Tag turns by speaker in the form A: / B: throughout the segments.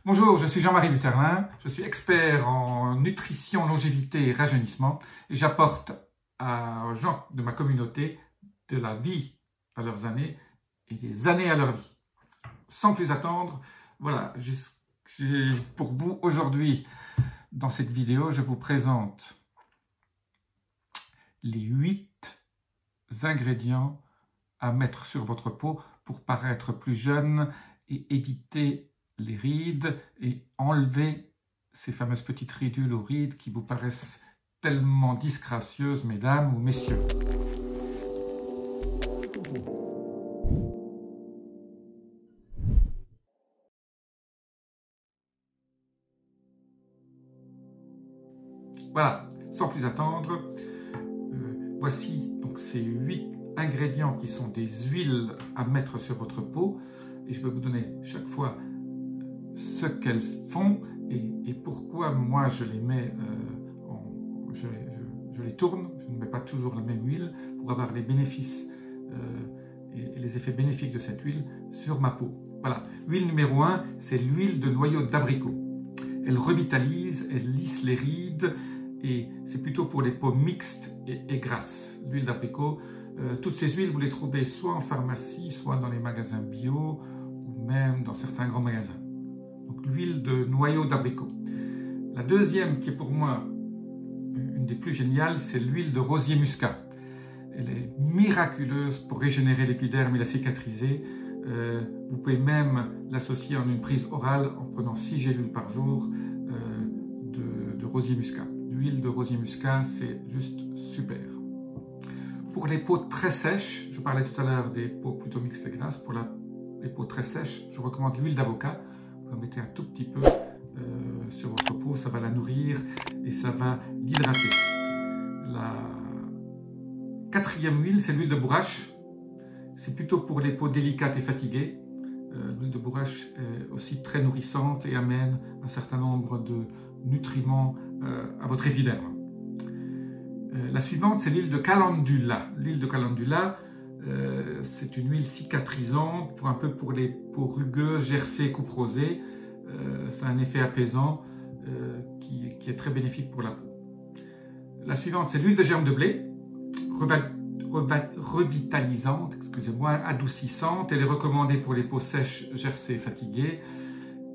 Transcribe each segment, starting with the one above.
A: Bonjour, je suis Jean-Marie Luterlin, je suis expert en nutrition, longévité et rajeunissement et j'apporte aux gens de ma communauté de la vie à leurs années et des années à leur vie. Sans plus attendre, voilà, pour vous aujourd'hui, dans cette vidéo, je vous présente les 8 ingrédients à mettre sur votre peau pour paraître plus jeune et éviter les rides et enlever ces fameuses petites ridules aux rides qui vous paraissent tellement disgracieuses, mesdames ou messieurs. Voilà, sans plus attendre, voici donc ces 8 ingrédients qui sont des huiles à mettre sur votre peau et je vais vous donner chaque fois ce qu'elles font et pourquoi moi je les mets, je les tourne, je ne mets pas toujours la même huile pour avoir les bénéfices et les effets bénéfiques de cette huile sur ma peau. Voilà, huile numéro 1, c'est l'huile de noyau d'abricot. Elle revitalise, elle lisse les rides et c'est plutôt pour les peaux mixtes et grasses. L'huile d'abricot, toutes ces huiles vous les trouvez soit en pharmacie, soit dans les magasins bio ou même dans certains grands magasins. Donc l'huile de noyau d'abricot. La deuxième qui est pour moi une des plus géniales, c'est l'huile de rosier muscat. Elle est miraculeuse pour régénérer l'épiderme et la cicatriser. Vous pouvez même l'associer en une prise orale en prenant 6 gélules par jour de rosier muscat. L'huile de rosier muscat, c'est juste super. Pour les peaux très sèches, je parlais tout à l'heure des peaux plutôt mixtes et grasses, pour les peaux très sèches, je recommande l'huile d'avocat. Vous en mettez un tout petit peu sur votre peau, ça va la nourrir et ça va l'hydrater. La quatrième huile, c'est l'huile de bourrache. C'est plutôt pour les peaux délicates et fatiguées. L'huile de bourrache est aussi très nourrissante et amène un certain nombre de nutriments à votre épiderme. La suivante, c'est l'huile de calendula. L'huile de calendula, c'est une huile cicatrisante pour les peaux rugueuses, gercées, coupe rosée. C'est un effet apaisant qui est très bénéfique pour la peau. La suivante, c'est l'huile de germe de blé, revitalisante, excusez-moi, adoucissante. Elle est recommandée pour les peaux sèches, gercées, fatiguées.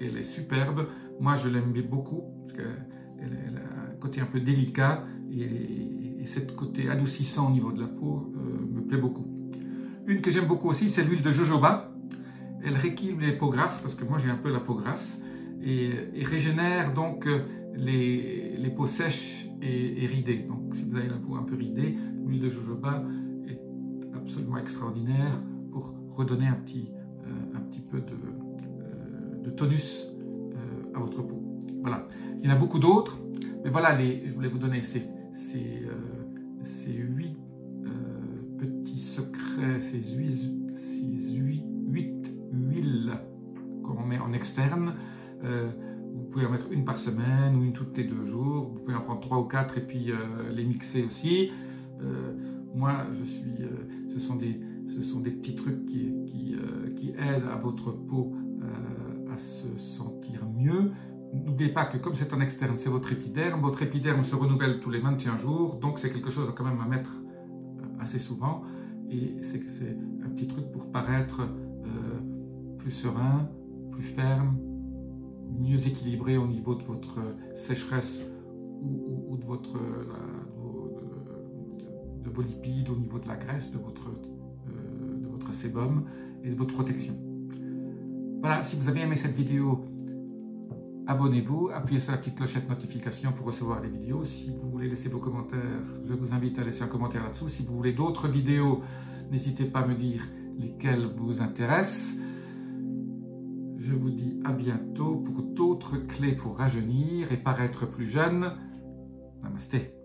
A: Elle est superbe. Moi, je l'aime beaucoup parce qu'elle a un côté un peu délicat et ce côté adoucissant au niveau de la peau me plaît beaucoup. Une que j'aime beaucoup aussi, c'est l'huile de jojoba. Elle rééquilibre les peaux grasses parce que moi j'ai un peu la peau grasse et régénère donc les peaux sèches et ridées. Donc si vous avez la peau un peu ridée, l'huile de jojoba est absolument extraordinaire pour redonner un petit peu de tonus à votre peau. Voilà, il y en a beaucoup d'autres, mais voilà, je voulais vous donner ces 8 petits secrets, ces 8 huiles qu'on met en externe. Vous pouvez en mettre une par semaine ou une toutes les 2 jours. Vous pouvez en prendre 3 ou 4 et puis les mixer aussi. Moi, ce sont des petits trucs qui aident à votre peau à se sentir mieux. N'oubliez pas que comme c'est en externe, c'est votre épiderme se renouvelle tous les 21 jours, donc c'est quelque chose quand même à mettre assez souvent et c'est un petit truc pour paraître plus serein, plus ferme, mieux équilibré au niveau de votre sécheresse ou de vos lipides, au niveau de la graisse, de votre sébum et de votre protection. Voilà, si vous avez aimé cette vidéo, abonnez-vous, appuyez sur la petite clochette notification pour recevoir les vidéos. Si vous voulez laisser vos commentaires, je vous invite à laisser un commentaire là-dessous. Si vous voulez d'autres vidéos, n'hésitez pas à me dire lesquelles vous intéressent. Je vous dis à bientôt pour d'autres clés pour rajeunir et paraître plus jeune. Namasté.